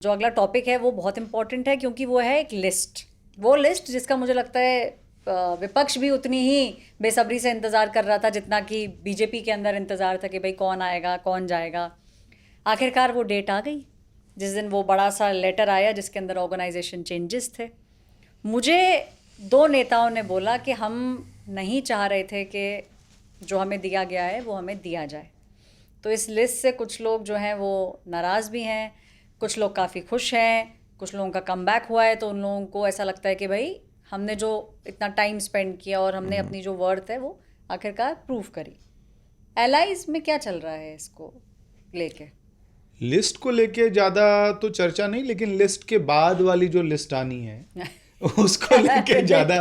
जो अगला टॉपिक है वो बहुत इंपॉर्टेंट है क्योंकि वो है एक लिस्ट, वो लिस्ट जिसका मुझे लगता है विपक्ष भी उतनी ही बेसब्री से इंतज़ार कर रहा था जितना कि बीजेपी के अंदर इंतज़ार था कि भाई कौन आएगा कौन जाएगा। आखिरकार वो डेट आ गई जिस दिन वो बड़ा सा लेटर आया जिसके अंदर ऑर्गेनाइजेशन चेंजेस थे। मुझे दो नेताओं ने बोला कि हम नहीं चाह रहे थे कि जो हमें दिया गया है वो हमें दिया जाए। तो इस लिस्ट से कुछ लोग जो हैं वो नाराज़ भी हैं, कुछ लोग काफ़ी खुश हैं, कुछ लोगों का कमबैक हुआ है। तो उन लोगों को ऐसा लगता है कि भाई हमने जो इतना टाइम स्पेंड किया और हमने अपनी जो वर्थ है वो आखिरकार प्रूव करी। एलाइज में क्या चल रहा है इसको लेके? लिस्ट को लेके ज़्यादा तो चर्चा नहीं, लेकिन लिस्ट के बाद वाली जो लिस्ट आनी है उसको लेके ज़्यादा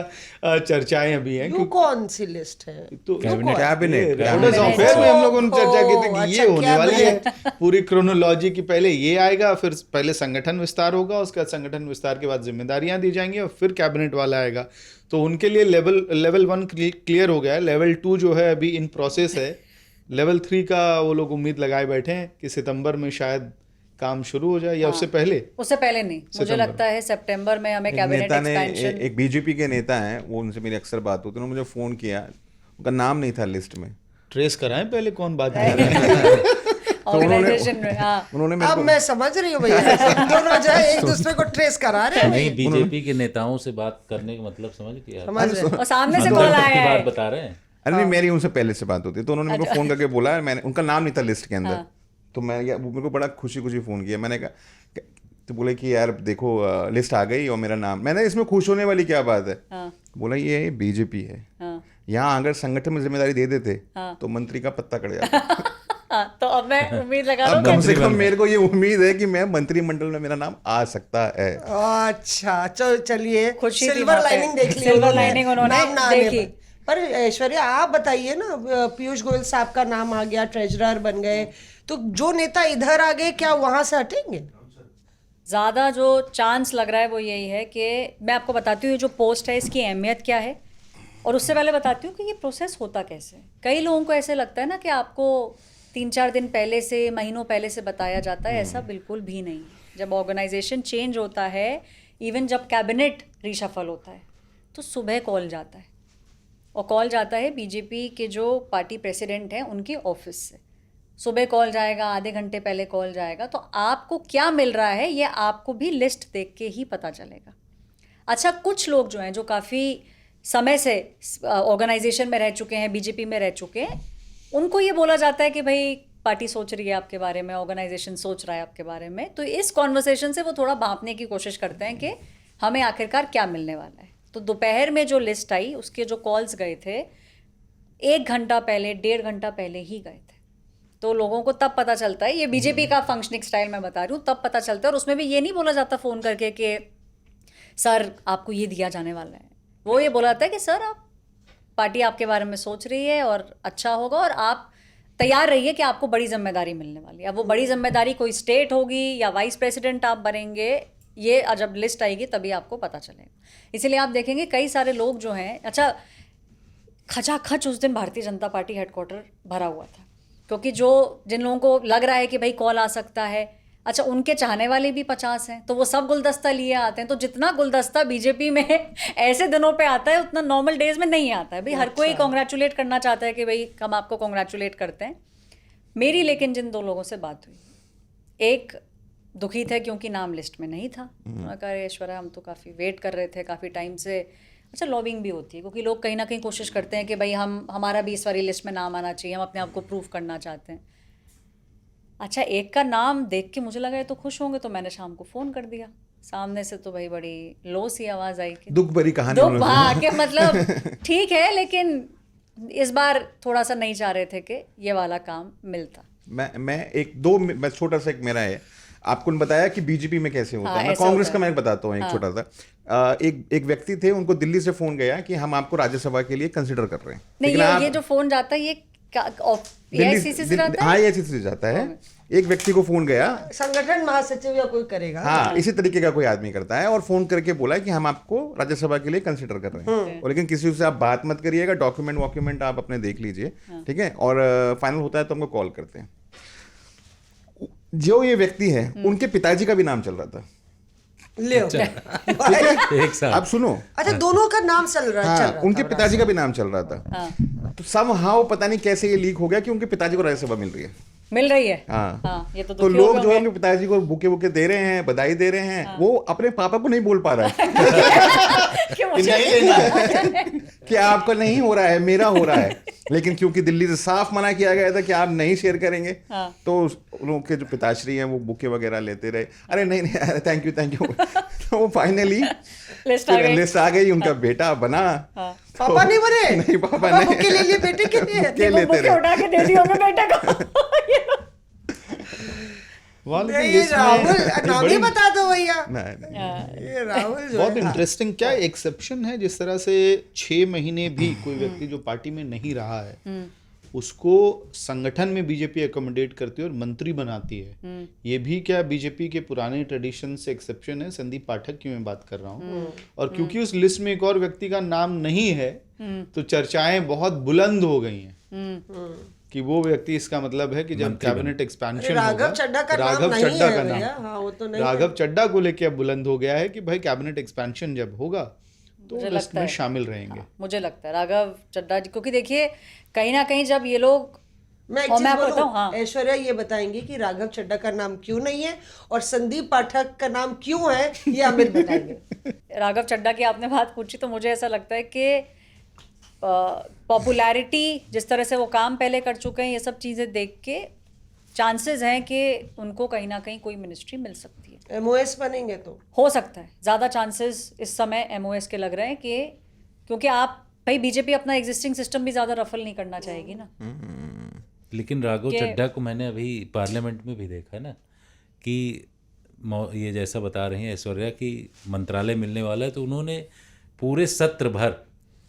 चर्चाएं अभी हैं। वो कौन सी लिस्ट है? तो कैबिनेट अफेयर में हम लोगों ने चर्चा की थी कि ये अच्छा, होने वाली है पूरी क्रोनोलॉजी की। पहले ये आएगा, फिर पहले संगठन विस्तार होगा, उसके बाद संगठन विस्तार के बाद जिम्मेदारियां दी जाएंगी और फिर कैबिनेट वाला आएगा। तो उनके लिए लेवल 1 क्लियर हो गया है। लेवल 2 जो है अभी इन प्रोसेस है। लेवल 3 का वो लोग उम्मीद लगाए बैठे हैं कि सितंबर में शायद काम शुरू हो जाए या उससे पहले नहीं। मुझे लगता है सितंबर में हमें कैबिनेट एक्सपेंशन। एक बीजेपी के नेता हैं, वो उनसे मेरी अक्सर बात होती है, उन्होंने मुझे फ़ोन किया, उनका नाम नहीं था लिस्ट में। ट्रेस कराएं पहले कौन बात कर रहा है। ऑर्गेनाइजेशन में। हाँ, उन्होंने अब मैं समझ रही हूँ भैया, दोनों जो है एक दूसरे को ट्रेस करा रहे हैं। नहीं, बीजेपी के नेताओं से बात करने का मतलब समझ लिया, समझ रहे हैं। और सामने से कॉल आया है, बात बता रहे हैं। अरे नहीं, मेरी उनसे पहले से बात होती है, तो उन्होंने मेरे को फ़ोन करके बोला, मैंने उनका नाम नहीं था लिस्ट के अंदर। तो मैंने मेरे को बड़ा खुशी फ़ोन किया। मैंने कहा, तो बोले कि यार देखो लिस्ट आ गई और मेरा नाम। मैंने इसमें खुश होने वाली क्या बात है? बोला ये बीजेपी है, यहाँ अगर संगठन में जिम्मेदारी दे देते तो मंत्री का पत्ता कट जाता। तो अब मैं उम्मीद लगा रहा हूँ कम से कम मेरे को ये उम्मीद है कि मैं मंत्रिमंडल में मेरा नाम आ सकता है। अच्छा चलिए, खुशी थी सिल्वर वहाँ पे। लाइनिंग देख ली सिल्वर लाइनिंग उन्होंने नाम ना आने देखी। पर ऐश्वर्या आप बताइए ना, पीयूष गोयल साहब का नाम आ गया, ट्रेजरर बन गए, तो जो नेता इधर आ गए क्या वहां से हटेंगे? ज़्यादा जो चांस लग रहा है वो यही है कि मैं आपको बताती हूँ ये जो पोस्ट है इसकी अहमियत क्या है, और उससे पहले बताती हूँ कि ये प्रोसेस होता कैसे है। कई लोगों को ऐसे लगता है ना कि आपको 3-4 दिन पहले से, महीनों पहले से बताया जाता है, ऐसा बिल्कुल भी नहीं। जब ऑर्गेनाइजेशन चेंज होता है, इवन जब कैबिनेट रीशफल होता है, तो सुबह कॉल जाता है, और कॉल जाता है बीजेपी के जो पार्टी प्रेसिडेंट हैं उनके ऑफिस से। सुबह कॉल जाएगा, आधे घंटे पहले कॉल जाएगा, तो आपको क्या मिल रहा है ये आपको भी लिस्ट देख के ही पता चलेगा। अच्छा, कुछ लोग जो हैं जो काफ़ी समय से ऑर्गेनाइजेशन में रह चुके हैं, बीजेपी में रह चुके हैं, उनको ये बोला जाता है कि भाई पार्टी सोच रही है आपके बारे में, ऑर्गेनाइजेशन सोच रहा है आपके बारे में। तो इस कॉन्वर्सेशन से वो थोड़ा भांपने की कोशिश करते हैं कि हमें आखिरकार क्या मिलने वाला है। तो दोपहर में जो लिस्ट आई उसके जो कॉल्स गए थे 1 घंटा पहले, 1.5 घंटा पहले ही गए थे। तो लोगों को तब पता चलता है, ये बीजेपी का फंक्शनिंग स्टाइल मैं बता रही हूँ, तब पता चलता है। और उसमें भी ये नहीं बोला जाता फ़ोन करके कि सर आपको ये दिया जाने वाला है। वो ये बोला जाता है कि सर आप, पार्टी आपके बारे में सोच रही है और अच्छा होगा, और आप तैयार रहिए कि आपको बड़ी जिम्मेदारी मिलने वाली है। अब वो बड़ी जिम्मेदारी कोई स्टेट होगी या वाइस प्रेसिडेंट आप बनेंगे, ये जब लिस्ट आएगी तभी आपको पता चलेगा। इसीलिए आप देखेंगे कई सारे लोग जो हैं, अच्छा खचाखच उस दिन भारतीय जनता पार्टी हेडक्वार्टर भरा हुआ था, क्योंकि जिन लोगों को लग रहा है कि भाई कॉल आ सकता है, अच्छा उनके चाहने वाले भी 50 हैं, तो वो सब गुलदस्ता लिए आते हैं। तो जितना गुलदस्ता बीजेपी में ऐसे दिनों पे आता है उतना नॉर्मल डेज में नहीं आता है। भाई हर कोई कॉन्ग्रेचुलेट करना चाहता है कि भाई हम आपको कॉन्ग्रेचुलेट करते हैं। मेरी लेकिन जिन 2 लोगों से बात हुई, एक दुखी थे क्योंकि नाम लिस्ट में नहीं था। उन्होंने कहा ऐश्वर्या हम तो काफ़ी वेट कर रहे थे काफ़ी टाइम से। अच्छा, लॉबिंग भी होती है क्योंकि लोग कहीं ना कहीं कोशिश करते हैं कि भाई हमारा भी इस वाली लिस्ट में नाम आना चाहिए, हम अपने आप को प्रूव करना चाहते हैं। अच्छा, एक का नाम देख के मुझे लगा ये तो खुश होंगे, तो मैंने शाम को फ़ोन कर दिया। सामने से तो भाई बड़ी लो सी आवाज़ आई कि दुख भरी कहानी। हाँ, कि मतलब ठीक है, लेकिन इस बार थोड़ा सा नहीं चाह रहे थे कि ये वाला काम मिलता। मैं छोटा सा एक मेरा है, आपको बताया कि बीजेपी में कैसे होता है। मैं ऐसा कांग्रेस होता का है। मैं बताता हूँ एक छोटा सा। एक व्यक्ति थे, उनको दिल्ली से फोन गया कि हम आपको राज्यसभा के लिए कंसिडर कर रहे हैं। नहीं, ये जो फोन जाता है ये AICC से जाता है। हाँ, AICC से जाता है। एक व्यक्ति को फोन गया, संगठन महासचिव या कोई करेगा। हाँ, इसी तरीके का कोई आदमी करता है, और फोन करके बोला कि हम आपको राज्यसभा के लिए कंसिडर कर रहे हैं, और लेकिन किसी से आप बात मत करिएगा, डॉक्यूमेंट आप अपने देख लीजिए, ठीक है, और फाइनल होता है तो हमको कॉल करते हैं। जो ये व्यक्ति है उनके पिताजी का भी नाम चल रहा था। ले एक साथ आप सुनो, अच्छा, दोनों का नाम चल रहा हाँ, था। उनके पिताजी का भी नाम चल रहा था। तो समहाउ पता नहीं कैसे ये लीक हो गया कि उनके पिताजी को राज्यसभा मिल रही है। मिल रही है। हाँ, हाँ, ये तो तो दुखी लोग होगे जो है होंगे। उनके पिताजी को बुके बुके दे रहे हैं, बधाई दे रहे हैं। वो अपने पापा को नहीं बोल पा रहा है कि मुझे नहीं लेना कि आपका नहीं हो रहा है, मेरा हो रहा है। लेकिन क्योंकि दिल्ली से साफ मना किया गया था कि आप नहीं शेयर करेंगे, तो उन लोगों के जो पिताश्री हैं वो बुके वगैरह लेते रहे। अरे नहीं नहीं, थैंक यू तो वो फाइनली लिस्ट आ गई, उनका बेटा बना। पापा नहीं बने? नहीं, पापा नहीं। बुके ले लिए बेटे के लिए। बुके वो लेते बुके रहे। उठा के दे दी होंगे बेटे को। वाल की नहीं, लिस्ट राहुल में नाम ही बता दो भैया। नहीं, नहीं। ये राहुल जो बहुत है, इंटरेस्टिंग क्या एक्सेप्शन है, जिस तरह से 6 महीने भी कोई व्यक्ति जो पार्टी में नहीं रहा है उसको संगठन में बीजेपी एकोमोडेट करती है और मंत्री बनाती है। ये भी क्या बीजेपी के पुराने ट्रेडिशन से एक्सेप्शन है। संदीप पाठक की मैं बात कर रहा हूँ, और क्योंकि उस लिस्ट में एक और व्यक्ति का नाम नहीं है तो चर्चाएं बहुत बुलंद हो गई हैं कि वो व्यक्ति, इसका मतलब है कि जब कैबिनेट एक्सपेंशन राघव चड्ढा का नाम नहीं है भैया। हाँ, वो तो नहीं है। राघव चड्ढा को लेके अब बुलंद हो गया है कि भाई कैबिनेट एक्सपेंशन जब होगा तो मुझे लिस्ट लगता में है। शामिल रहेंगे। मुझे लगता है राघव चड्ढा जी, क्योंकि देखिए कहीं ना कहीं जब ये लोग, मैं एक और चीज मैं आपको बोलूं, बताऊं, हाँ। ऐश्वर्या ये बताएंगी कि राघव चड्ढा का नाम क्यों नहीं है और संदीप पाठक का नाम क्यों है, ये अमित बताएंगे। राघव चड्ढा की आपने बात पूछी तो मुझे ऐसा लगता है कि पॉपुलैरिटी, जिस तरह से वो काम पहले कर चुके हैं, ये सब चीज़ें देख के चांसेस हैं कि उनको कहीं ना कहीं कोई मिनिस्ट्री मिल सकती है। एमओएस बनेंगे तो हो सकता है, ज़्यादा चांसेस इस समय एमओएस के लग रहे हैं कि, क्योंकि आप भाई बीजेपी अपना एग्जिस्टिंग सिस्टम भी ज़्यादा रफल नहीं करना चाहेगी ना। लेकिन राघव कि- चड्ढा को मैंने अभी पार्लियामेंट में भी देखा है ना कि ये जैसा बता रही हैं ऐश्वर्या कि मंत्रालय मिलने वाला है, तो उन्होंने पूरे सत्र भर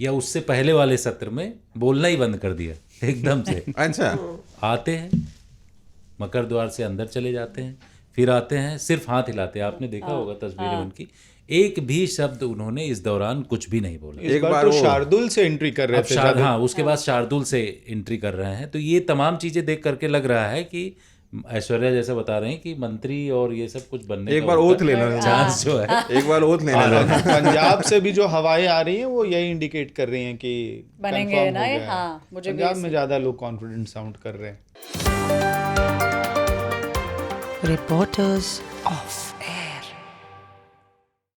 या उससे पहले वाले सत्र में बोलना ही बंद कर दिया एकदम से। अच्छा, आते हैं मकर द्वार से अंदर चले जाते हैं, फिर आते हैं, सिर्फ हाथ हिलाते हैं। आपने देखा होगा तस्वीरें उनकी, एक भी शब्द उन्होंने इस दौरान कुछ भी नहीं बोला। इस बार तो शार्दुल से एंट्री कर रहे अब थे ज्यादा। हाँ, उसके बाद शार्दुल से एंट्री कर रहे हैं। तो ये तमाम चीजें देख करके लग रहा है कि ऐश्वर्या जैसा बता रहे हैं कि मंत्री और ये सब कुछ बनने एक का बार उनका ओथ लेना चांस जो है। एक बार ओथ लेना और पंजाब से भी जो हवाएं आ रही हैं वो यही इंडिकेट कर रही हैं कि बनेंगे confirm ना हो ये, गया है। हाँ, मुझे भी पंजाब ऐसे- में ज्यादा लोग कॉन्फिडेंट साउंड कर रहे हैं। Reporters of